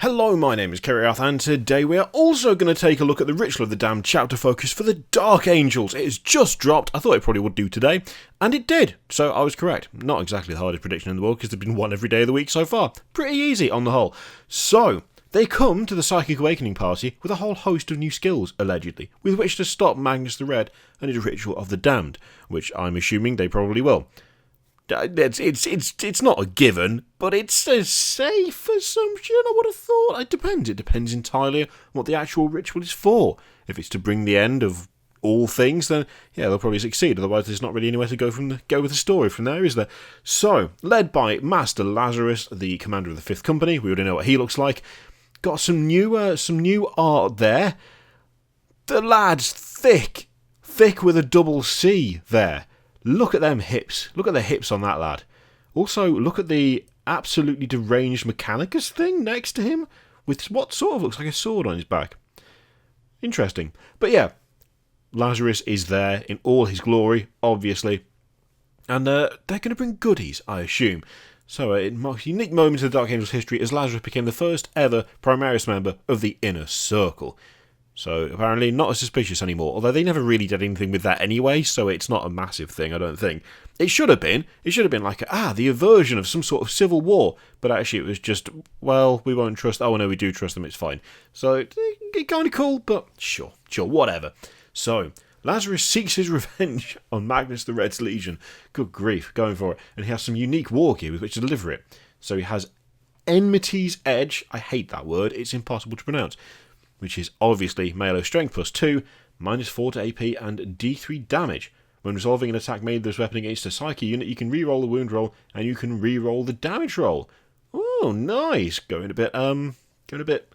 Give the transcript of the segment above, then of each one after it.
Hello, my name is Kiriath, and today we are also going to take a look at the Ritual of the Damned chapter focus for the Dark Angels. It has just dropped. I thought it probably would do today, and it did, so I was correct. Not exactly the hardest prediction in the world, because there's been one every day of the week so far. Pretty easy on the whole. So, they come to the Psychic Awakening party with a whole host of new skills, allegedly, with which to stop Magnus the Red and his Ritual of the Damned, which I'm assuming they probably will. It's not a given, but it's a safe assumption, I would have thought. It depends. It depends entirely on what the actual ritual is for. If it's to bring the end of all things, then yeah, they'll probably succeed. Otherwise, there's not really anywhere to go with the story from there, is there? So, led by Master Lazarus, the commander of the 5th Company, we already know what he looks like. Got some new art there. The lad's thick with a double C there. Look at them hips. Look at the hips on that lad. Also, look at the absolutely deranged Mechanicus thing next to him, with what sort of looks like a sword on his back. Interesting. But yeah, Lazarus is there in all his glory, obviously. And they're going to bring goodies, I assume. So it marks a unique moment in the Dark Angels' history as Lazarus became the first ever Primaris member of the Inner Circle. So, apparently not as suspicious anymore, although they never really did anything with that anyway, so it's not a massive thing, I don't think. It should have been like, the aversion of some sort of civil war, but actually it was just, well, we won't trust, oh no, we do trust them, it's fine. So, kind of cool, but sure, whatever. So, Lazarus seeks his revenge on Magnus the Red's Legion. Good grief, going for it. And he has some unique war gear with which to deliver it. So he has Enmity's Edge, I hate that word, it's impossible to pronounce, which is obviously Melee Strength plus 2, minus 4 to AP, and D3 damage. When resolving an attack made with this weapon against a Psyche unit, you can re-roll the wound roll, and you can re-roll the damage roll. Oh, nice! Going a bit, almost a bit,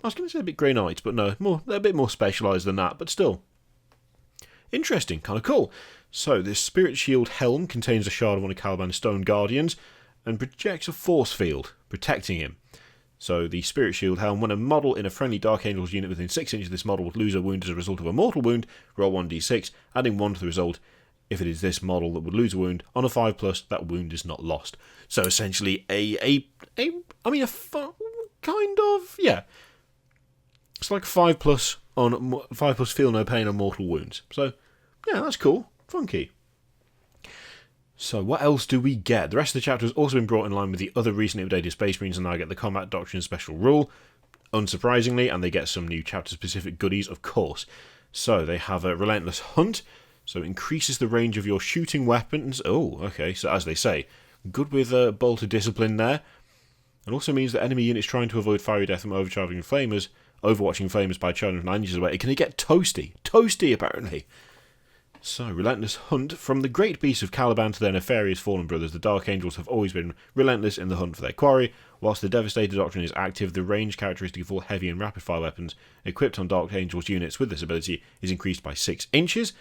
I was going to say a bit Grey Knights, but no, they're a bit more specialised than that, but still. Interesting, kind of cool. So, this Spirit Shield Helm contains a shard of one of Caliban's Stone Guardians, and projects a force field, protecting him. So the Spirit Shield Helm, when a model in a friendly Dark Angels unit within 6 inches of this model would lose a wound as a result of a mortal wound, roll 1d6, adding 1 to the result. If it is this model that would lose a wound, on a 5+, that wound is not lost. So essentially kind of, yeah. It's like 5+ on 5+ feel no pain on mortal wounds. So, yeah, that's cool. Funky. So what else do we get? The rest of the chapter has also been brought in line with the other recently updated Space Marines, and now get the Combat Doctrine special rule, unsurprisingly, and they get some new chapter-specific goodies, of course. So they have a Relentless Hunt, so it increases the range of your shooting weapons. Oh, okay, so as they say, good with bolter discipline there. It also means that enemy units trying to avoid fiery death from overwatching flamers by charging from 9 inches away, it can get toasty. Toasty, apparently. So, Relentless Hunt. From the great beasts of Caliban to their nefarious fallen brothers, the Dark Angels have always been relentless in the hunt for their quarry. Whilst the Devastator Doctrine is active, the range characteristic of all heavy and rapid-fire weapons equipped on Dark Angels units with this ability is increased by 6 inches,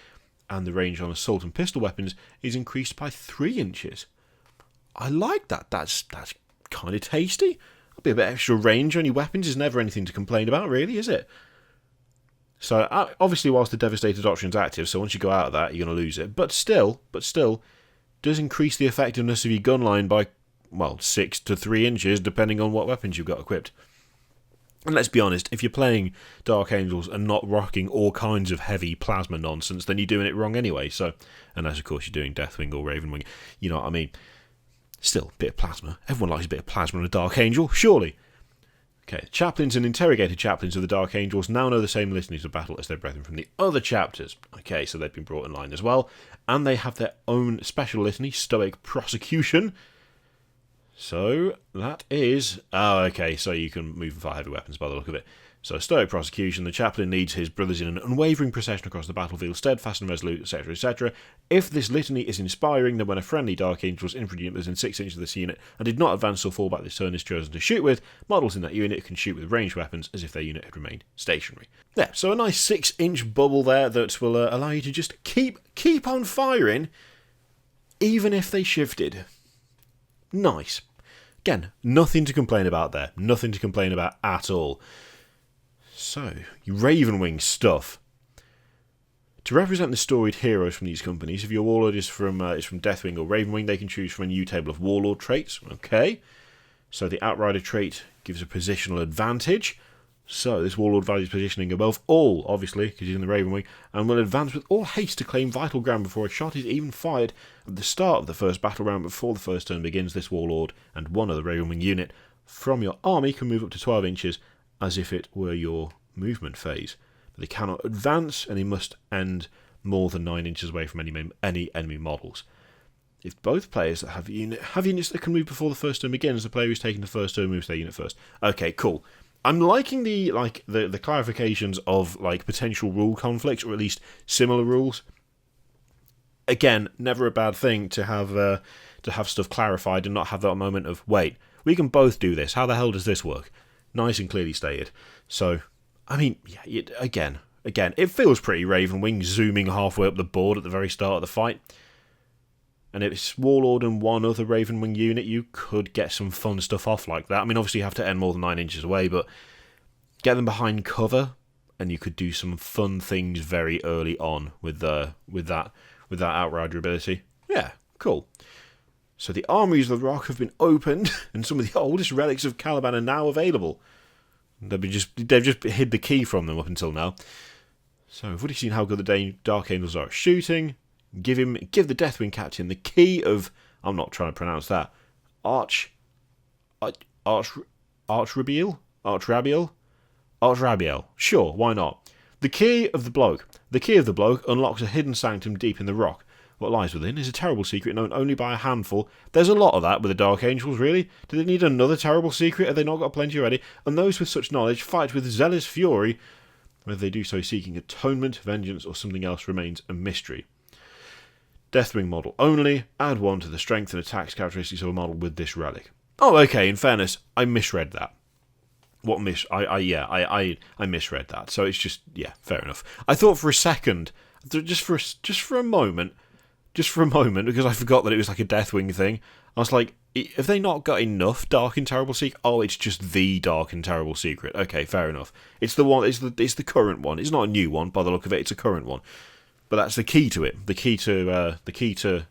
and the range on assault and pistol weapons is increased by 3 inches. I like that. That's kind of tasty. A bit of extra range on your weapons is never anything to complain about, really, is it? So, obviously, whilst the Devastator Doctrine is active, so once you go out of that, you're going to lose it. But still, does increase the effectiveness of your gun line by, 6 to 3 inches, depending on what weapons you've got equipped. And let's be honest, if you're playing Dark Angels and not rocking all kinds of heavy plasma nonsense, then you're doing it wrong anyway. So, unless, of course, you're doing Deathwing or Ravenwing, you know what I mean. Still, a bit of plasma. Everyone likes a bit of plasma in a Dark Angel, surely. Okay, chaplains and interrogated chaplains of the Dark Angels now know the same litanies of battle as their brethren from the other chapters. Okay, so they've been brought in line as well. And they have their own special litany, Stoic Prosecution. So, that is... Oh, okay, so you can move and fire heavy weapons by the look of it. So, Stoic Prosecution, the chaplain leads his brothers in an unwavering procession across the battlefield, steadfast and resolute, etc., etc. If this litany is inspiring, then when a friendly Dark Angel's infantry unit was in 6 inches of this unit and did not advance or fall back this turn is chosen to shoot with, models in that unit can shoot with ranged weapons as if their unit had remained stationary. Yeah, so a nice 6-inch bubble there that will allow you to just keep on firing, even if they shifted. Nice. Again, nothing to complain about there. Nothing to complain about at all. So, Ravenwing stuff. To represent the storied heroes from these companies, if your Warlord is from Deathwing or Ravenwing, they can choose from a new table of Warlord Traits. Okay. So the Outrider trait gives a positional advantage. So this Warlord values positioning above all, obviously, because he's in the Raven Wing, and will advance with all haste to claim vital ground before a shot is even fired at the start of the first battle round. Before the first turn begins, this Warlord and one other Raven Wing unit from your army can move up to 12 inches as if it were your movement phase. But they cannot advance, and they must end more than 9 inches away from any enemy models. If both players that have units that can move before the first turn begins, the player who's taking the first turn moves their unit first. Okay, cool. I'm liking the clarifications of potential rule conflicts, or at least similar rules. Again, never a bad thing to have stuff clarified and not have that moment of, wait, we can both do this. How the hell does this work? Nice and clearly stated. So, I mean, yeah, again, it feels pretty Raven Wing zooming halfway up the board at the very start of the fight. And if it's Warlord and one other Raven Wing unit, you could get some fun stuff off like that. I mean, obviously you have to end more than 9 inches away, but get them behind cover, and you could do some fun things very early on with that Outrider ability. Yeah, cool. So the armies of the Rock have been opened, and some of the oldest relics of Caliban are now available. They've just hid the key from them up until now. So we've already seen how good the Dark Angels are at shooting. Give the Deathwing Captain the key of, I'm not trying to pronounce that, Archrabiel? Sure, why not? The key of the Bloke. The key of the Bloke unlocks a hidden sanctum deep in the rock. What lies within is a terrible secret known only by a handful. There's a lot of that with the Dark Angels, really. Do they need another terrible secret? Have they not got plenty already? And those with such knowledge fight with zealous fury. Whether they do so seeking atonement, vengeance, or something else remains a mystery. Deathwing model only. Add 1 to the strength and attacks characteristics of a model with this relic. Oh, okay, in fairness, I misread that. I misread that. So it's just, yeah, fair enough. I thought for a second, just for a moment, because I forgot that it was like a Deathwing thing, I was like, have they not got enough Dark and Terrible Secret? Oh, it's just the Dark and Terrible Secret. Okay, fair enough. It's the one. It's the current one. It's not a new one by the look of it. It's a current one. But that's the key to it. The key to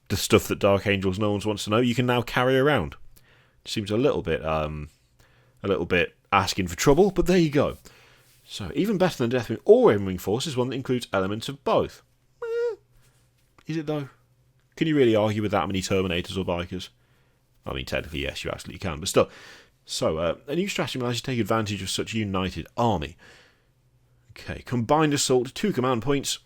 the stuff that Dark Angels no one wants to know. You can now carry around. It seems a little bit asking for trouble, but there you go. So even better than Deathwing or Raven Wing Force is one that includes elements of both. Is it though? Can you really argue with that many Terminators or Bikers? I mean, technically yes, you absolutely can, but still. So a new strategy allows you to take advantage of such a united army. Okay, combined assault, 2 command points.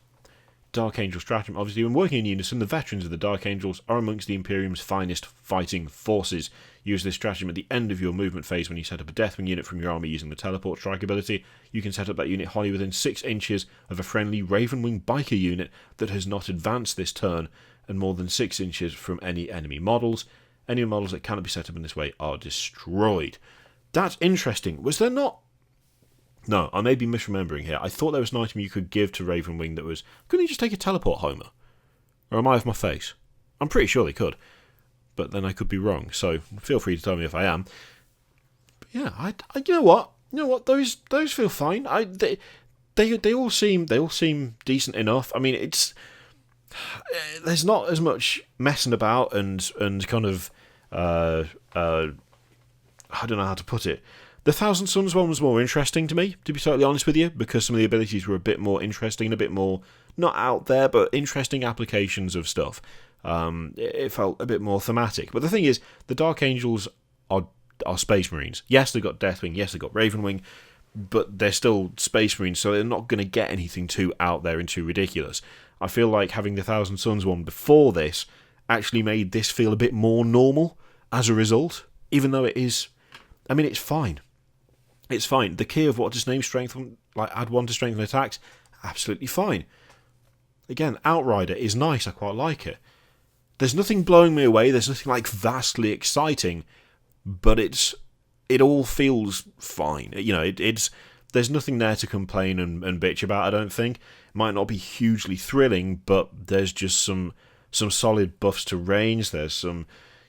Dark Angel stratagem. Obviously, when working in unison, the veterans of the Dark Angels are amongst the Imperium's finest fighting forces. Use this stratagem at the end of your movement phase when you set up a Deathwing unit from your army using the Teleport Strike ability. You can set up that unit wholly within 6 inches of a friendly Raven Wing Biker unit that has not advanced this turn, and more than 6 inches from any enemy models. Any models that cannot be set up in this way are destroyed. That's interesting. Was there not... No, I may be misremembering here. I thought there was an item you could give to Raven Wing that was... Couldn't you just take a teleport homer? Or am I off my face? I'm pretty sure they could. But then I could be wrong, so feel free to tell me if I am. But yeah, I you know what? Those feel fine. They all seem decent enough. I mean, it's... There's not as much messing about and kind of... I don't know how to put it. The Thousand Suns one was more interesting to me, to be totally honest with you, because some of the abilities were a bit more interesting, a bit more, not out there, but interesting applications of stuff. It felt a bit more thematic. But the thing is, the Dark Angels are Space Marines. Yes, they've got Deathwing, yes, they've got Raven Wing, but they're still Space Marines, so they're not going to get anything too out there and too ridiculous. I feel like having the Thousand Suns one before this actually made this feel a bit more normal as a result, even though it is... I mean, it's fine. It's fine. The key of what does name strength, add 1 to strength and attacks, absolutely fine. Again, Outrider is nice. I quite like it. There's nothing blowing me away. There's nothing vastly exciting, but it all feels fine. You know, there's nothing there to complain and bitch about. I don't think. It might not be hugely thrilling, but there's just some solid buffs to range. There's some,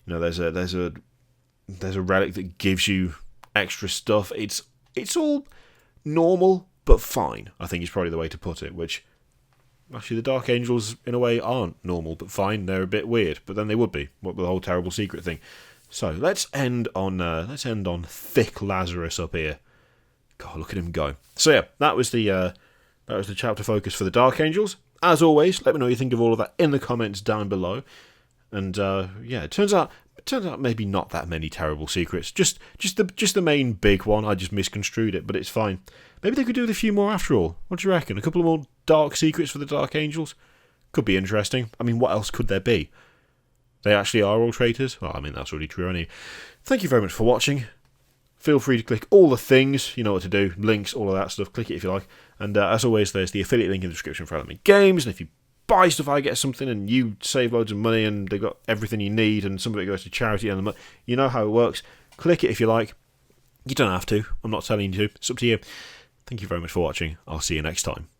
there's a relic that gives you extra stuff. It's all normal, but fine, I think is probably the way to put it, which, actually, the Dark Angels, in a way, aren't normal, but fine. They're a bit weird, but then they would be, what with the whole terrible secret thing. So let's end on thick Lazarus up here. God, look at him go. So yeah, that was the chapter focus for the Dark Angels. As always, let me know what you think of all of that in the comments down below. And yeah, it turns out maybe not that many terrible secrets. Just the main big one. I just misconstrued it, but it's fine. Maybe they could do with a few more after all. What do you reckon? A couple of more dark secrets for the Dark Angels? Could be interesting. I mean, what else could there be? They actually are all traitors? Well, I mean, that's already true anyway. Thank you very much for watching. Feel free to click all the things, you know what to do, links, all of that stuff. Click it if you like. And as always, there's the affiliate link in the description for Element Games. And if you buy stuff, I get something, and you save loads of money, and they've got everything you need, and some of it goes to charity, and you know how it works. Click it if you like. You don't have to. I'm not telling you to. It's up to you. Thank you very much for watching. I'll see you next time.